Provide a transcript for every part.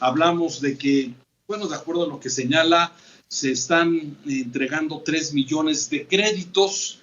hablamos de que, bueno, de acuerdo a lo que señala, se están entregando 3 millones de créditos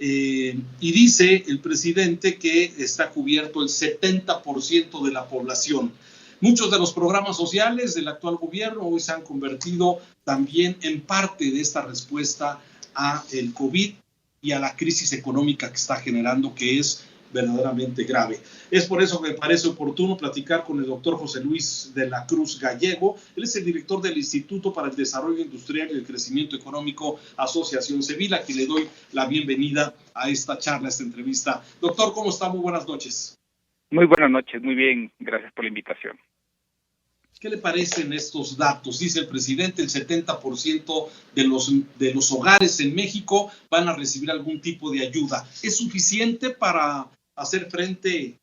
y dice el presidente que está cubierto el 70% de la población. Muchos de los programas sociales del actual gobierno hoy se han convertido también en parte de esta respuesta a el COVID y a la crisis económica que está generando, que es verdaderamente grave. Es por eso que me parece oportuno platicar con el doctor José Luis de la Cruz Gallego. Él es el director del Instituto para el Desarrollo Industrial y el Crecimiento Económico, Asociación Civil, a quien le doy la bienvenida a esta charla, a esta entrevista. Doctor, ¿cómo está? Muy buenas noches. Muy buenas noches, muy bien, gracias por la invitación. ¿Qué le parecen estos datos? Dice el presidente, el 70% de los hogares en México van a recibir algún tipo de ayuda. ¿Es suficiente para hacer frente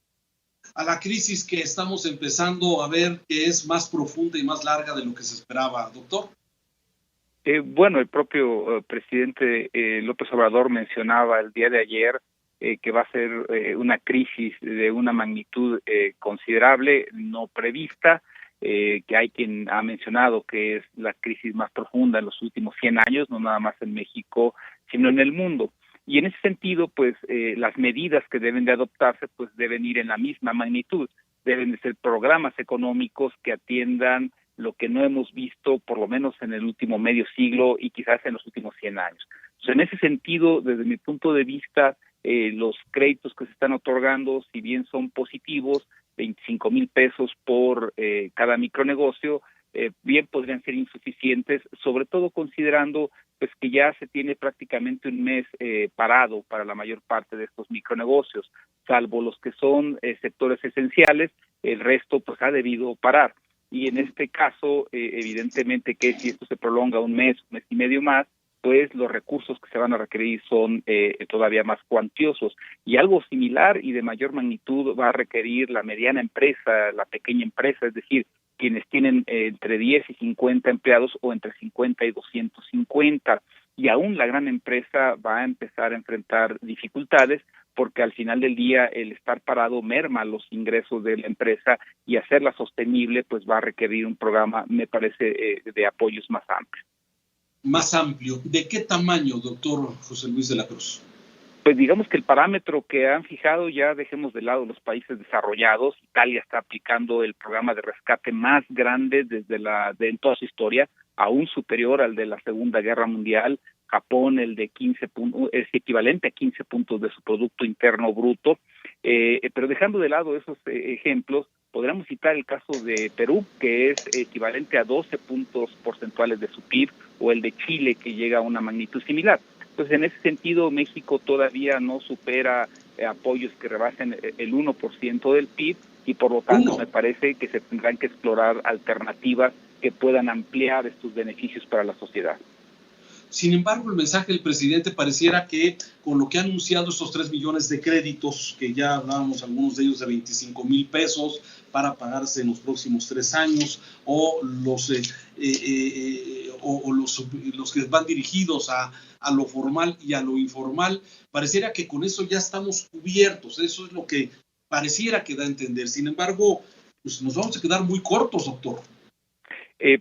a la crisis que estamos empezando a ver, que es más profunda y más larga de lo que se esperaba, doctor? Bueno, el propio presidente López Obrador mencionaba el día de ayer que va a ser una crisis de una magnitud considerable, no prevista, que hay quien ha mencionado que es la crisis más profunda en los últimos 100 años, no nada más en México, sino en el mundo. Y en ese sentido, pues, las medidas que deben de adoptarse, pues, deben ir en la misma magnitud. Deben de ser programas económicos que atiendan lo que no hemos visto, por lo menos en el último medio siglo y quizás en los últimos 100 años. Entonces, en ese sentido, desde mi punto de vista, los créditos que se están otorgando, si bien son positivos, 25,000 pesos por cada micronegocio, bien podrían ser insuficientes, sobre todo considerando pues que ya se tiene prácticamente un mes parado para la mayor parte de estos micronegocios, salvo los que son sectores esenciales, el resto pues ha debido parar. Y en este caso, evidentemente que si esto se prolonga un mes y medio más, pues los recursos que se van a requerir son todavía más cuantiosos. Y algo similar y de mayor magnitud va a requerir la mediana empresa, la pequeña empresa, es decir, quienes tienen entre 10 y 50 empleados o entre 50 y 250. Y aún la gran empresa va a empezar a enfrentar dificultades porque al final del día el estar parado merma los ingresos de la empresa y hacerla sostenible pues va a requerir un programa, me parece, de apoyos más amplios. Más amplio. ¿De qué tamaño, doctor José Luis de la Cruz? Pues digamos que el parámetro que han fijado, ya dejemos de lado los países desarrollados. Italia está aplicando el programa de rescate más grande de toda su historia, aún superior al de la Segunda Guerra Mundial. Japón, el de 15 puntos, es equivalente a 15 puntos de su Producto Interno Bruto. Pero dejando de lado esos ejemplos, podríamos citar el caso de Perú, que es equivalente a 12 puntos porcentuales de su PIB, o el de Chile, que llega a una magnitud similar. Entonces, en ese sentido, México todavía no supera apoyos que rebasen el 1% del PIB y, por lo tanto, me parece que se tendrán que explorar alternativas que puedan ampliar estos beneficios para la sociedad. Sin embargo, el mensaje del presidente pareciera que con lo que ha anunciado estos 3 millones de créditos, que ya hablábamos algunos de ellos de 25,000 pesos para pagarse en los próximos 3 años, o los que van dirigidos a lo formal y a lo informal, pareciera que con eso ya estamos cubiertos. Eso es lo que pareciera que da a entender. Sin embargo, pues nos vamos a quedar muy cortos, doctor.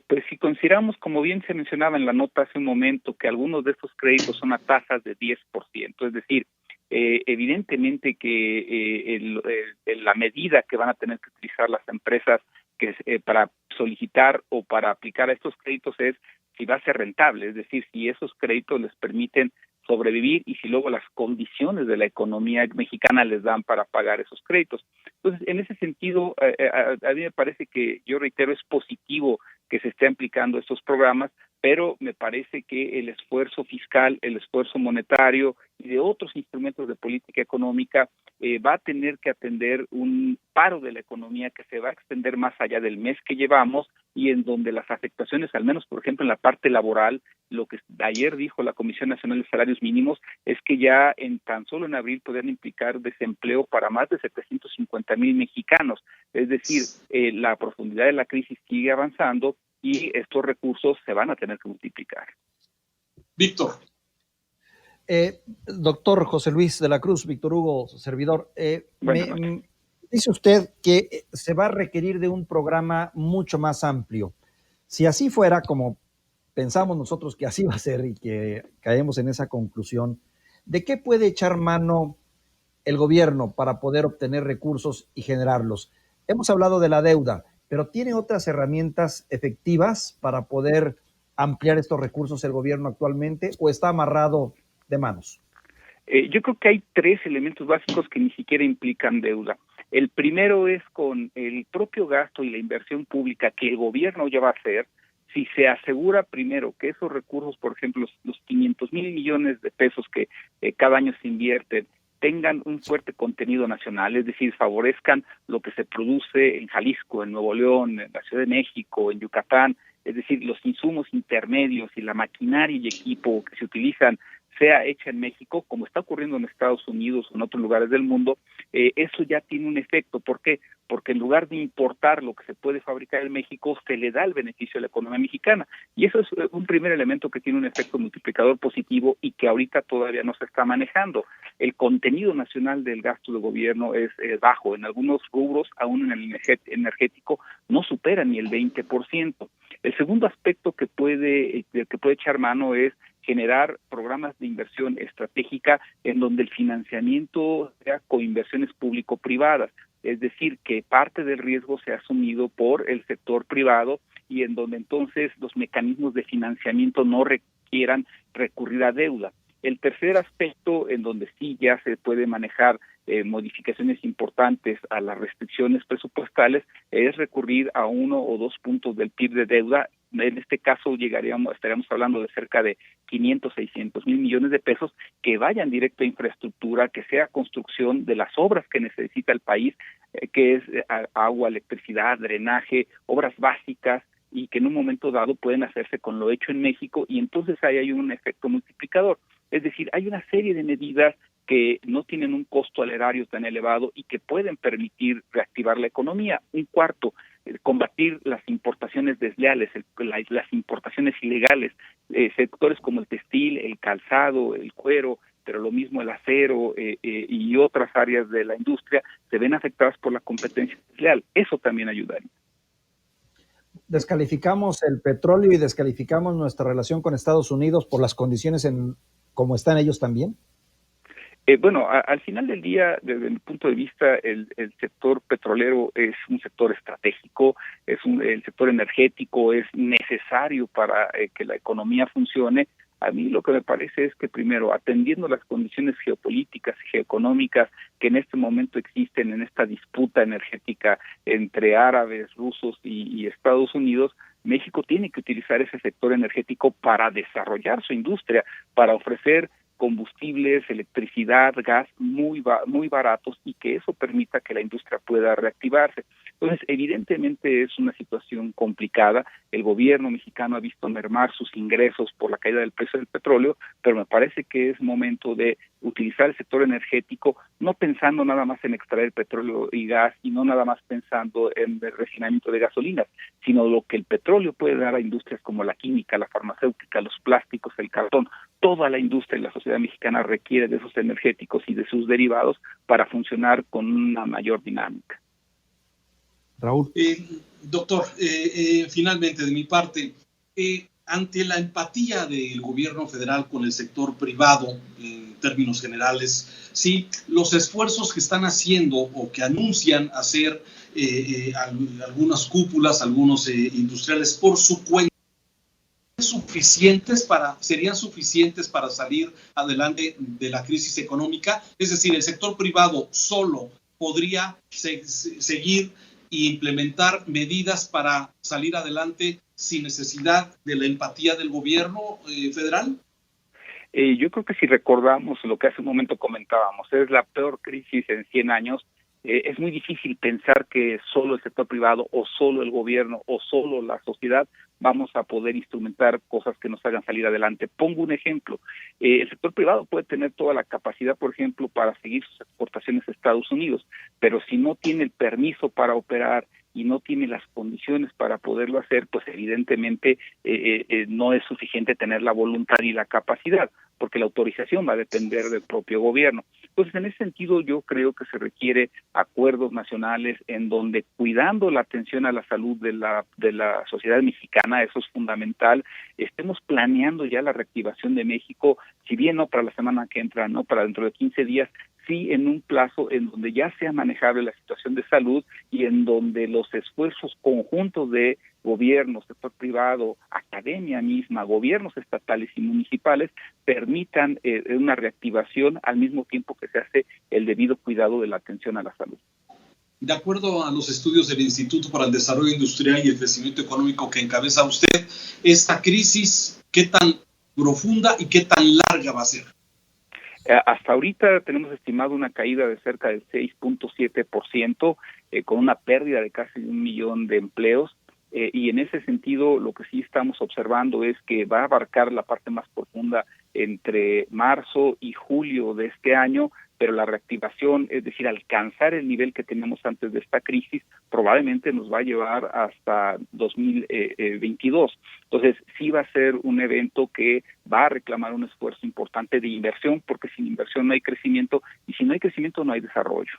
Pues si consideramos, como bien se mencionaba en la nota hace un momento, que algunos de estos créditos son a tasas de 10%, es decir, evidentemente que la medida que van a tener que utilizar las empresas para solicitar o para aplicar a estos créditos es si va a ser rentable, es decir, si esos créditos les permiten sobrevivir y si luego las condiciones de la economía mexicana les dan para pagar esos créditos. Entonces, en ese sentido, a mí me parece que, yo reitero, es positivo que se esté aplicando estos programas, pero me parece que el esfuerzo fiscal, el esfuerzo monetario y de otros instrumentos de política económica va a tener que atender un paro de la economía que se va a extender más allá del mes que llevamos y en donde las afectaciones, al menos por ejemplo en la parte laboral, lo que ayer dijo la Comisión Nacional de Salarios Mínimos es que ya tan solo en abril podrían implicar desempleo para más de 750,000 mexicanos. Es decir, la profundidad de la crisis sigue avanzando y estos recursos se van a tener que multiplicar. Víctor. Doctor José Luis de la Cruz, Víctor Hugo, servidor, Dice usted que se va a requerir de un programa mucho más amplio. Si así fuera, como pensamos nosotros que así va a ser y que caemos en esa conclusión, ¿de qué puede echar mano el gobierno para poder obtener recursos y generarlos? Hemos hablado de la deuda, pero ¿tiene otras herramientas efectivas para poder ampliar estos recursos el gobierno actualmente o está amarrado de manos? Yo creo que hay tres elementos básicos que ni siquiera implican deuda. El primero es con el propio gasto y la inversión pública que el gobierno ya va a hacer. Si se asegura primero que esos recursos, por ejemplo, los 500,000 millones de pesos que cada año se invierten, tengan un fuerte contenido nacional, es decir, favorezcan lo que se produce en Jalisco, en Nuevo León, en la Ciudad de México, en Yucatán, es decir, los insumos intermedios y la maquinaria y equipo que se utilizan sea hecha en México, como está ocurriendo en Estados Unidos o en otros lugares del mundo, eso ya tiene un efecto. ¿Por qué? Porque en lugar de importar lo que se puede fabricar en México, se le da el beneficio a la economía mexicana. Y eso es un primer elemento que tiene un efecto multiplicador positivo y que ahorita todavía no se está manejando. El contenido nacional del gasto de gobierno es bajo. En algunos rubros, aún en el energético, no supera ni el 20%. El segundo aspecto que puede echar mano es generar programas de inversión estratégica en donde el financiamiento sea coinversiones público-privadas, es decir, que parte del riesgo sea asumido por el sector privado y en donde entonces los mecanismos de financiamiento no requieran recurrir a deuda. El tercer aspecto en donde sí ya se puede manejar modificaciones importantes a las restricciones presupuestales es recurrir a 1 o 2 puntos del PIB de deuda. En este caso estaríamos hablando de cerca de 500-600 mil millones de pesos que vayan directo a infraestructura, que sea construcción de las obras que necesita el país, que es agua, electricidad, drenaje, obras básicas, y que en un momento dado pueden hacerse con lo hecho en México, y entonces ahí hay un efecto multiplicador. Es decir, hay una serie de medidas que no tienen un costo al erario tan elevado y que pueden permitir reactivar la economía. Un cuarto, combatir las importaciones desleales, las importaciones ilegales, sectores como el textil, el calzado, el cuero, pero lo mismo el acero y otras áreas de la industria se ven afectadas por la competencia desleal. Eso también ayudaría. Descalificamos el petróleo y descalificamos nuestra relación con Estados Unidos por las condiciones como están ellos también. Bueno, al final del día, desde mi punto de vista, el sector petrolero es un sector estratégico, el sector energético es necesario para que la economía funcione. A mí lo que me parece es que primero, atendiendo las condiciones geopolíticas y geoeconómicas que en este momento existen en esta disputa energética entre árabes, rusos y Estados Unidos, México tiene que utilizar ese sector energético para desarrollar su industria, para ofrecer combustibles, electricidad, gas muy baratos y que eso permita que la industria pueda reactivarse. Entonces, evidentemente es una situación complicada. El gobierno mexicano ha visto mermar sus ingresos por la caída del precio del petróleo, pero me parece que es momento de utilizar el sector energético, no pensando nada más en extraer petróleo y gas y no nada más pensando en el refinamiento de gasolinas, sino lo que el petróleo puede dar a industrias como la química, la farmacéutica, los plásticos, el cartón. Toda la industria y la sociedad mexicana requiere de esos energéticos y de sus derivados para funcionar con una mayor dinámica. Raúl. Doctor, finalmente de mi parte, ante la empatía del gobierno federal con el sector privado, en términos generales, sí, los esfuerzos que están haciendo o que anuncian hacer algunas cúpulas, algunos industriales por su cuenta, ¿serían suficientes para salir adelante de la crisis económica? Es decir, el sector privado solo podría seguir e implementar medidas para salir adelante sin necesidad de la empatía del gobierno federal. Yo creo que si recordamos lo que hace un momento comentábamos, es la peor crisis en 100 años. Es muy difícil pensar que solo el sector privado o solo el gobierno o solo la sociedad vamos a poder instrumentar cosas que nos hagan salir adelante. Pongo un ejemplo. El sector privado puede tener toda la capacidad, por ejemplo, para seguir sus exportaciones a Estados Unidos, pero si no tiene el permiso para operar y no tiene las condiciones para poderlo hacer, pues evidentemente no es suficiente tener la voluntad y la capacidad, porque la autorización va a depender del propio gobierno. Entonces, en ese sentido, yo creo que se requiere acuerdos nacionales en donde, cuidando la atención a la salud de la sociedad mexicana, eso es fundamental, estemos planeando ya la reactivación de México, si bien no para la semana que entra, no para dentro de 15 días, sí en un plazo en donde ya sea manejable la situación de salud y en donde los esfuerzos conjuntos de gobierno, sector privado, academia misma, gobiernos estatales y municipales permitan una reactivación al mismo tiempo que se hace el debido cuidado de la atención a la salud. De acuerdo a los estudios del Instituto para el Desarrollo Industrial y el Crecimiento Económico que encabeza usted, esta crisis, ¿qué tan profunda y qué tan larga va a ser? Hasta ahorita tenemos estimado una caída de cerca del 6.7%, con una pérdida de casi 1 millón de empleos. Y en ese sentido, lo que sí estamos observando es que va a abarcar la parte más profunda entre marzo y julio de este año, pero la reactivación, es decir, alcanzar el nivel que teníamos antes de esta crisis, probablemente nos va a llevar hasta 2022. Entonces, sí va a ser un evento que va a reclamar un esfuerzo importante de inversión, porque sin inversión no hay crecimiento, y si no hay crecimiento no hay desarrollo.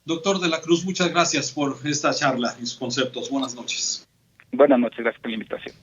Doctor de la Cruz, muchas gracias por esta charla y sus conceptos. Buenas noches. Buenas noches, gracias por la invitación.